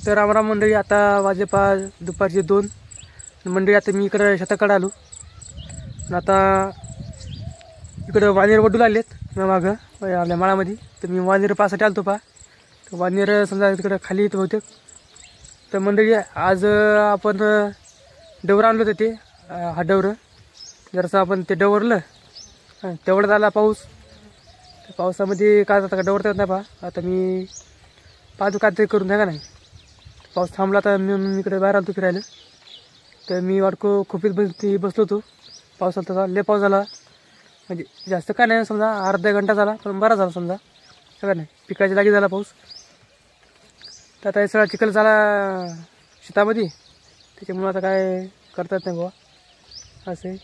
तर रामराम मंडळी, आता वाजेपा दुपारचे 2 मंडळी. आता मी इकडं शेताकडे आलो आणि आता इकडं वानेर वडू लागलेत मी मागं आपल्या माळामध्ये. तर मी वानेर पासाठी आलतो पा. तर वानेर समजा तिकडं खाली येतं बहुतेक. तर मंडळी आज आपण डवर आणलं होतं, ते हा डवरं जरासं आपण ते डवरलं तेवढंच आला पाऊस. त्या पावसामध्ये काय जातं का डवर येत नाही पा. आता मी पाहतो काहीतरी करून द्या का नाही. पाऊस थांबला तर मी इकडे बाहेर आलो फिरायला. तर मी वाटको खोपीत बसलो होतो. पाऊस आला तर लय पाऊस झाला, म्हणजे जास्त काय नाही, समजा अर्धा घंटा झाला पण बरा झाला समजा का नाही. पिकाच्या जागी झाला पाऊस. तर आता हे सगळा चिखल झाला शेतामध्ये, त्याच्यामुळं आता काय करता येत नाही बाबा असे.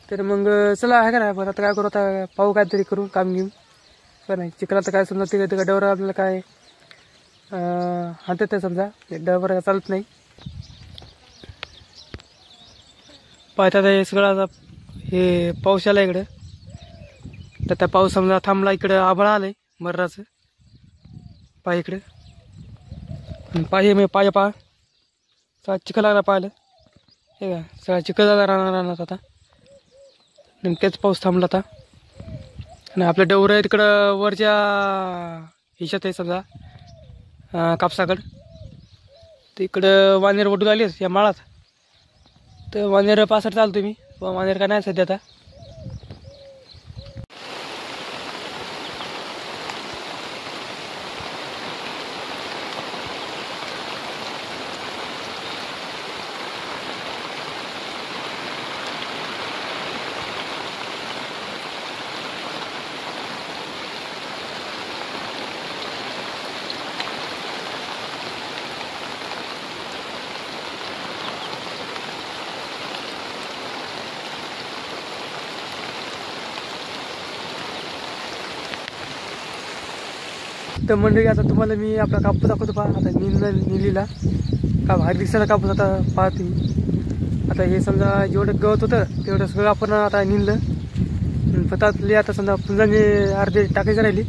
तर मग चला आहे का नाही, पण आता काय करू, आता पाहू काहीतरी करू काम घेऊन का नाही. चिखला तर काय समजा ते डवर आपल्याला काय हाणतात नाही, समजा डवर चालत नाही. पाहतात हे सगळं आता हे पाऊस आला इकडं. तर त्या पाऊस समजा थांबला, इकडं आभाळ आलंय मर्राचं. पाय इकडं पाय मी पाय पा सगळा चिखल लागला पाहिलं हे का. सगळा चिखल झाला राहणार आता. नेमकेच पाऊस थांबला आता. आणि आपलं डवर आहे तिकडं वरच्या हिच्यात आहे समजा कापसाकडं. तर इकडं वानेर वडू लागले या माळात. तर वानेर पासाठी चालतो मी, वानेर का नाही सध्या आता. तर मंडळी आता तुम्हाला मी आपला कापूस दाखवतो पहा. आता निलीला का भारी दिसायला कापूस आता पाहते. आता हे समजा जेवढं गवत होतं तेवढं सगळं आपण आता निघलं. फतातले आता समजा पुंजाने अर्धे टाकायचे राहिली.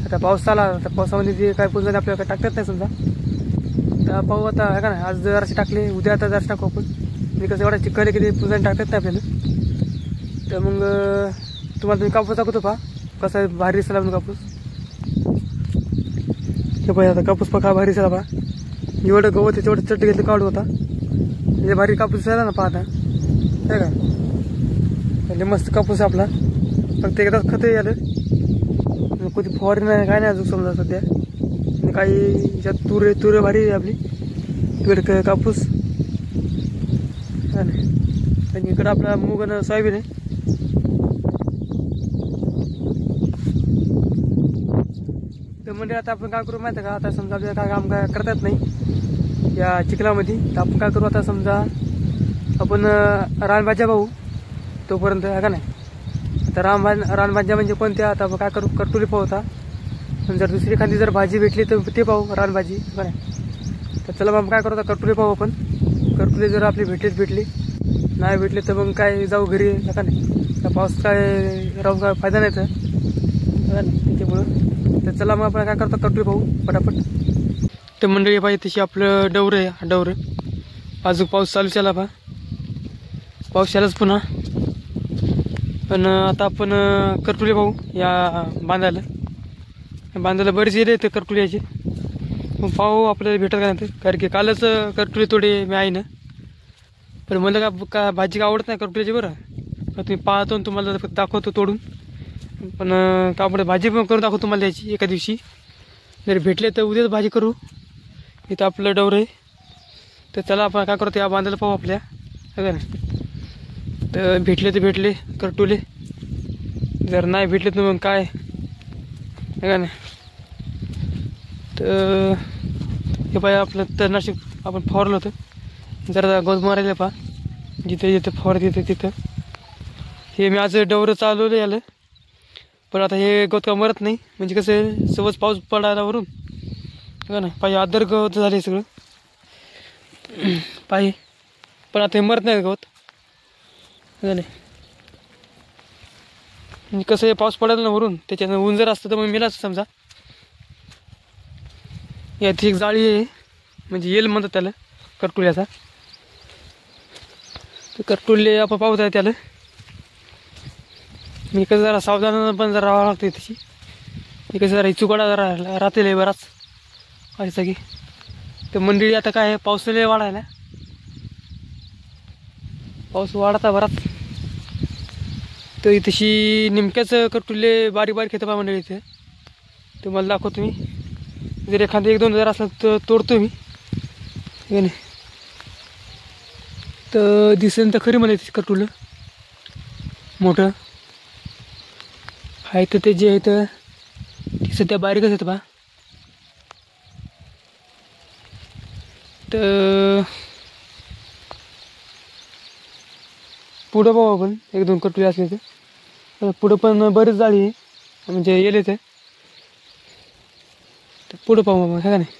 आता पाऊस आला, आता पावसामध्ये ते काय पुंजाने आपल्याला काय टाकतात नाही समजा. तर पाहू आता आहे का नाही. आज जरासे टाकले, उद्या आता जरासे टाकू आपण. म्हणजे कसं एवढा चिखल की ते पुंजाने टाकतात नाही आपल्याला. तर मग तुम्हाला मी कापूस दाखवतो पहा कसा भारी दिसायला म्हणून कापूस. हे पाहिजे आता कापूस पका भारी दिसायला पहा. एवढं गवत आहे तेवढं चट्ट घेतलं काढू होता. म्हणजे भारी कापूस दिसायला ना पाहता आहे का. म्हणजे मस्त कापूस आपला. फक्त एकदाच खत आलं, कोणती फवारणी नाही काय नाही अजून समजा सध्या. आणि काही याच्यात तुरे भारी आहे आपली तिकडे कापूस. आणि इकडं आपला मूग आणि सोयाबीन आहे. तर म्हणजे आता आपण काय करू माहिती आहे का. आता समजा आपल्याला काय काम काय करता येत नाही या चिखलामध्ये. तर आपण काय करू आता समजा आपण रानभाज्या पाहू तोपर्यंत आहे का नाही. आता रानभाज्या म्हणजे कोणत्या, आता काय करू करटुली पाहू. आता जर दुसरी एखादी जर भाजी भेटली तर ते पाहू रानभाजी का नाही. तर चला मग काय करू आता करटुली पाहू आपण. करटुली जर आपली भेटली नाही भेटली तर मग काय जाऊ घरी का नाही. त्या पाऊस काय राहून काय फायदा नाही तर त्याच्यामुळं. तर चला मग आपण काय करतो करटुली पाहू पटापट. तर मंडळी पाहिजे तशी आपलं डवर आहे. हा डवर अजून पाऊस चालू झाला पहा. पाऊस यालाच पुन्हा. पण आता आपण करटुली पाहू या बांधायला बरेच येते ते करटुली याची. मग पाहू आपल्याला भेटत का नाही. कारण की कालच करटुली तोडे मी आईनं. पण मला का भाजी का आवडत नाही करटुलीची बरं. पण तुम्ही पाहतो तुम्हाला दाखवतो तोडून. पण कापडे भाजी पण करून दाखवतो तुम्हाला याची एका दिवशी. जर भेटले तर उद्याच भाजी करू. इथं आपलं डवर आहे. तर चला आपण काय करतो या बांधायला पाहू आपल्या है ना. तर भेटले करटुले. जर नाही भेटले तर मग काय है का नाही. तर हे पाहिजे आपलं तणनाशक आपण फवारलं होतं. जरा गवत मारायला पहा जिथे फवारत येते तिथं. हे मी आज डवर चालवलं याला. पण आता हे गवत का मरत नाही. म्हणजे कसं सहज पाऊस पडायला वरून का ना पाहिजे आदर गवत झाले सगळं पाहिजे. पण आता हे मरत नाही गवत नाही. म्हणजे कसं पाऊस पडायला ना वरून, त्याच्यानं ऊन जर असतं तर मग मेलाच समजा. याची एक जाळी आहे म्हणजे येल म्हणतात त्याला करटुल्याचा. तर करटुले आपण पाहत आहे त्याला. मी कसं जरा सावधान पण जरा राहावं लागते तशी. मी कसं जरा चुकाडा जरा राहते बराच व्हायचा की. तर मंडळी आता काय पावसाला वाढायला, पाऊस वाढता बराच. तर तशी निमक्याच करटुले बारीक बारीक येतं पहा मंडळी इथे. ते मला दाखवतो मी. जर एखादं 1-2 जर असलं तर तोडतो मी नाही. तर दिसेल तर खरी मला तिथे करटुलं मोठं आहे. तर ते जे आहे तर ते सध्या बारीकच येतं पहा. तर पुढं पाहू आपण 1-2 करटुले असले तर. पुढं पण बरेच जाळी आहे म्हणजे येले ते. तर पुढं पाहू मग है का नाही.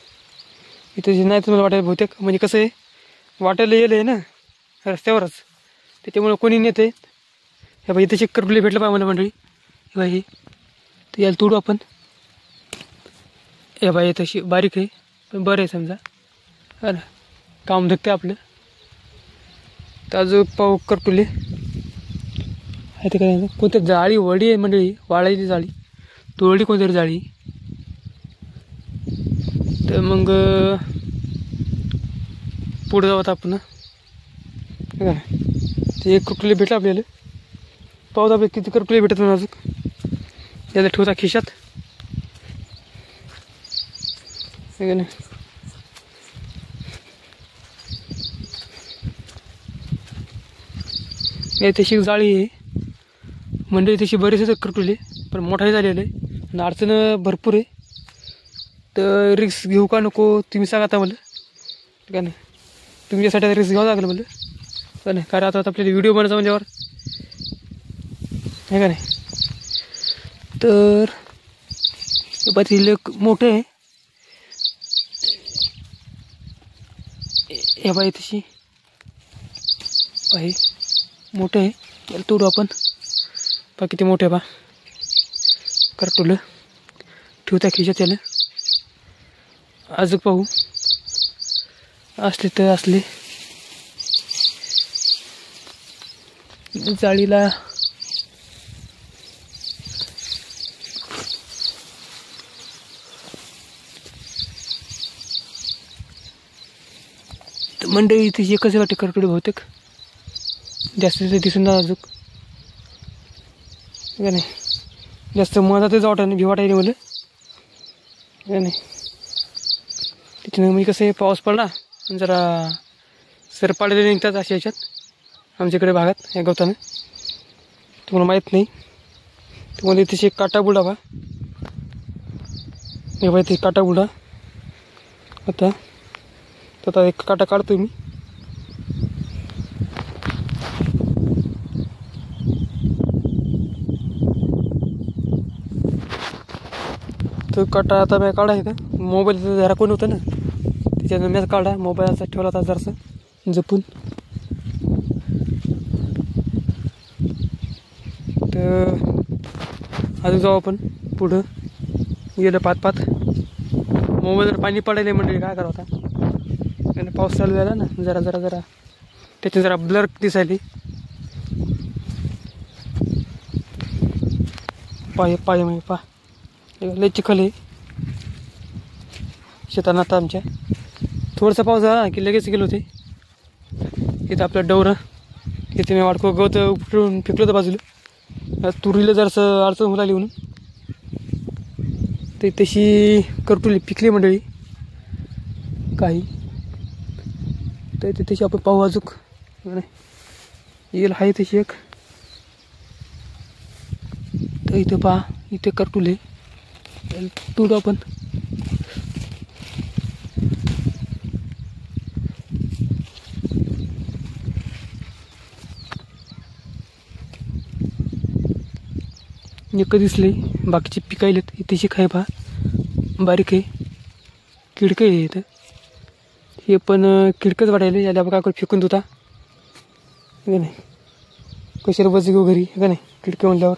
इथं जे नाही तर मला वाटायला बहुतेक म्हणजे कसं आहे वाटायला येलं आहे ना रस्त्यावरच, त्याच्यामुळं कोणी नेते. हे बाई इथे करटुले भेटलं पाहिजे मला मंडळी. हे बाई तर याला तोडू आपण. हे बाई तशी बारीक आहे पण बरं आहे समजा हा ना, काम धकते आपलं. तर अजून पाहू करटुले आहे ते काय कोणत्या जाळी वडी आहे मंडळी, वाळायची जाळी तोडली कोणतरी जाळी. तर मग पुढं जाऊ आता आपण काय. ते एक करटुले भेटलं आपल्याला. पाहू आपल्याला किती करटुले भेटत ना अजून. याला ठेवता खिशात आहे नाही. तशी जाळी आहे मंडळी तशी बरेचसे करटुले पण मोठाही झालेलं आहे आणि अडचण भरपूर आहे. तर रिस्क घेऊ का नको तुम्ही सांगा आता मला काय नाही. तुमच्यासाठी रिस्क घ्यावं लागेल मला काय नाही, कारण आता आपल्याला व्हिडिओ बनायचा म्हणल्यावर आहे का नाही. तर पातील मोठं आहे हे बाई तशी आहे मोठं आहे. त्याला तोडू आपण. पा किती मोठं आहे पा करटुलं. ठेवता खिशात त्याला. अजून पाहू असले तर असले जाळीला. तर मंडळी इथे एकच वाटते करटुले बहुतेक, जास्त दिसून ना अजून का नाही. जास्त मधातच वाटायला भी वाटायला मला का नाही. त्याच्यानं मी कसं आहे पाऊस पडला जरा सरपाडले निघतात अशा ह्याच्यात आमच्याकडे भागात या गवतानं. तुम्हाला माहीत नाही. तुम्हाला इथे एक काटा बुडा बा हे बाई ते काटा बुडा. आता एक काटा काढतो मी. तो काटा आता मी काढायचा. मोबाईल जरा कोण होतं ना त्याच्यानं मी काढा. मोबाईलचा ठेवला होता जरासं जपून. तर अजून जाऊ आपण पुढं. गेलं पात मोबाईलवर पाणी पडायला म्हणजे काय करावं आता. आणि पाऊस चालू झाला ना जरा जरा जरा त्याची जरा ब्लर दिसायली. पाय म्हणजे पा लय चिखल आहे शेताना. आता आमच्या थोडंसं पाऊस झाला की लगेच गेलो होते. इथं आपलं डवरं इथे मी वाडको गवत उपटून फेकलं होतं बाजूला. तुरीला जरासं अडचण होऊ लागली म्हणून ते तशी करटुली पिकली मंडळी काही. तर ते तशी आपण पाहू अजून येईल आहे तशी एक. तर इथे पहा इथे करटुले तोडू आपण. एक दिसले बाकीचे पिकायलेत. इथे शिक आहे पहा बारीक आहे किडकं आहे इथं. हे पण किडकंच वाटायले. याला बघा फेकून देता का नाही. कशाला बस घेऊ घरी का नाही किडकं म्हणल्यावर.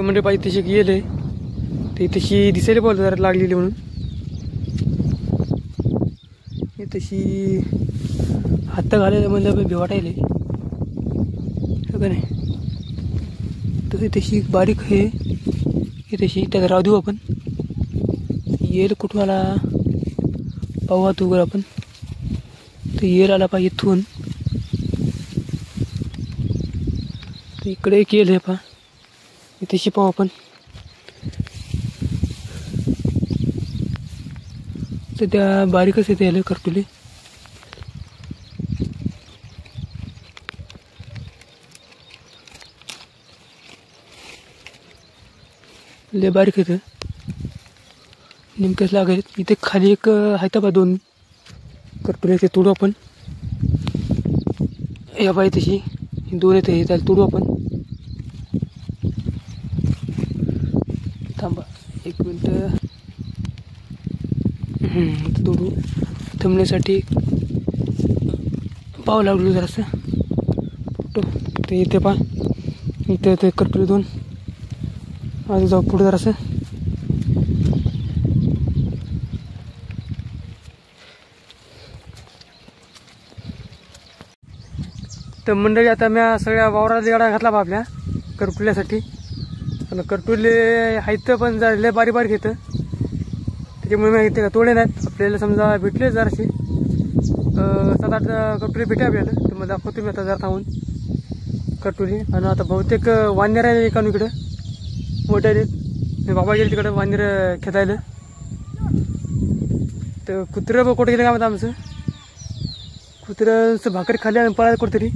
तर म्हणजे पाहिजे तशी गेले ते तशी दिसायला पाहिजे जरा लागलेली म्हणून हे तशी हात घालायला म्हणलं पण भेवाटायले का नाही. तर तशी बारीक आहे ही तशी त्यात राहू देऊ आपण. येल कुठून आला पाहू तू आपण. तर येल आला पाहिजे इथून. तर इकडे एक येल आहे पहा तशी पाहू आपण. तर त्या बारीकच येते यायला करटुले. लय बारीक येतं नेमकंच लागेल. इथे खाली एक आहे बा 2 करटुले ते तोडू आपण. या बाई तशी 2 येते त्याला तोडू आपण. थांबा 1 मिनटं. तोडू थांबण्यासाठी पाव लागलो जरासं फोटो. ते इथे पा इथे ते करटुले 2 आज जाऊ पुढे जरासं. तर मंडळी आता मी सगळ्या वावरात गाडा घातला बा आपल्या करटुल्यासाठी. पण करटुले आहेत पण लय बारीक बारीक येतं त्याच्यामुळे मी इथे तोडे नाहीत. आपल्याला समजा भेटले जराशे 7-8 करटुले भेटे आपल्याला. तर मग दाखवतो मी आता जरा थांबून करटुले. आणि आता बहुतेक वानेर आहे एका इकडं मोठ्याने. मी बाबा गेले तिकडं वानेर खेळायला. तर कुत्रं कुठे गेलं का म्हणतं आमचं. कुत्रं भाकरी खाली आणि पळायला कुठेतरी.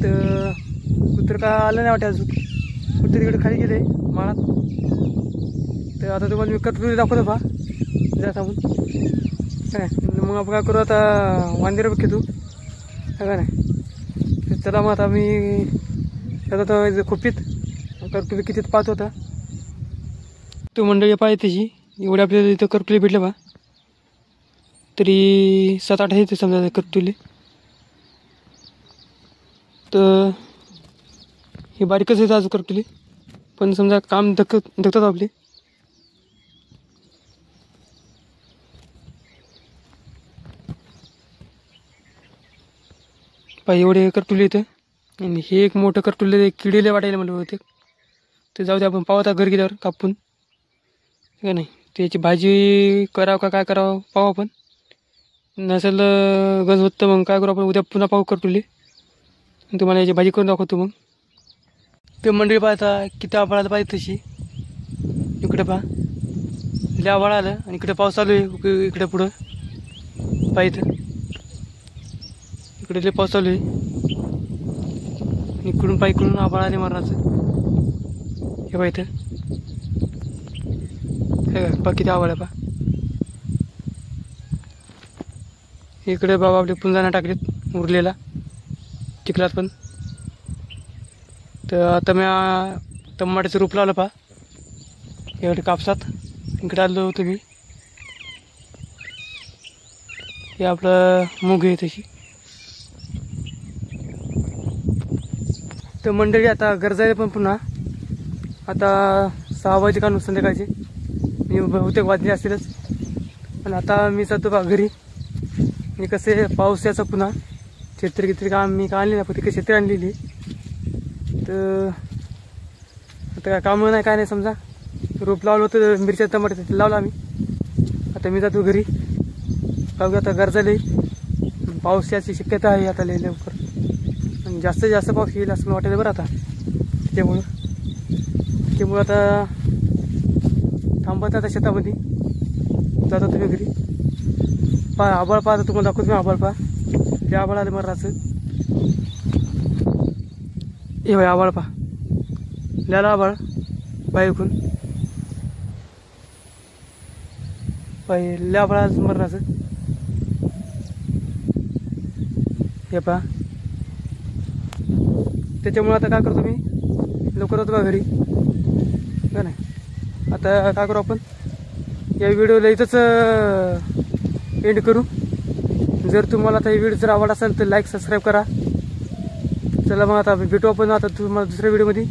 तर कुत्रं का आलं नाही वाटतं अजून. कुत्रं तिकडे खाली गेले माळात. तर आता तुम्हाला मी करटुले दाखवतो पहा जरा थांबून काय. मग आपण काय करू आता वांदेर घेतो का नाही. चला मग आता मी आता खोपीत करटुले किती पाहत होता. तो मंडळी पाहिजे तशी एवढे आपल्याला इथं करटुले भेटले बा. तरी 7-8 आहे ते समजा करटुले. तर हे बारीकच येतं आज करटुले पण समजा काम धकतात आपले. पाहिजे एवढे करटुले येतं. आणि हे एक मोठं करटुले किडीला वाटायला मला होते. ते जाऊ दे आपण पाहू आता घर गेल्यावर कापून का नाही. त्याची भाजी करावं का काय करावं पाहू आपण. नसेल गंज होतं मग काय करू आपण उद्या पुन्हा पाहू करटुले. तुम्हाला याची भाजी करून दाखवतो मग. ते मंडळी पाहता किती आभाळाला पाहिजे तशी. इकडे पहा लय आभाळ आलं आणि इकडे पाऊस चालू आहे. इकडे पुढं पाहिजे इकडे लय पाऊस चालू आहे. इकडून इकडून आभाळ आले मारणाचं. हे पाहिजे हे पा किती आभाळ आहे पा. इकडे बाबा आपले पुंजाना टाकलेत उरलेला चिखलात पण. तर आता मी टमाट्याचं रोप लावलं पहा एवढे कापसात. इकडे आलो होतो मी. हे आपलं मूग आहे तशी. तर मंडळी आता गरजायला पण पुन्हा आता 6 वाजे काढून संध्याकाळचे. मी बहुतेक वाजले असतीलच. पण आता मी जातो बा घरी. मी कसे पाऊस याचा पुन्हा छत्री कित्री का मी का आणली ना फक्त छत्री आणलेली. तर आता काय कामं नाही काय नाही समजा. रोप लावलं होतं मिरच्या टमाटे ते लावलं आम्ही. आता मी जातो घरी. बघू आता गरजाले पाऊस याची शक्यता आहे आता लय लवकर. आणि जास्तीत जास्त पाऊस येईल असं वाटायला बरं आता. त्यामुळं आता थांबत आता शेतामध्ये जाता तुम्ही घरी. पहा आभाळ पाहता तुम्हाला दाखवतो मी आभाळ पहा. ते आभाळ आलं मराचं. हे भाई आभाळ पहा लिहायला आभाळ बाईकून पहिल्या आभाळ आलं मरणाचं. हे पहा त्याच्यामुळे आता काय करतो मी लवकर होतो बा घरी का नाही. आता काय करू आपण या व्हिडिओला इथंच एंड करू. जर तुम्हाला आता ही व्हिडिओ जर आवडला असेल तर लाईक सबस्क्राईब करा. चला मग आता भेटू आपण आता तुम्हाला दुसऱ्या व्हिडिओमध्ये.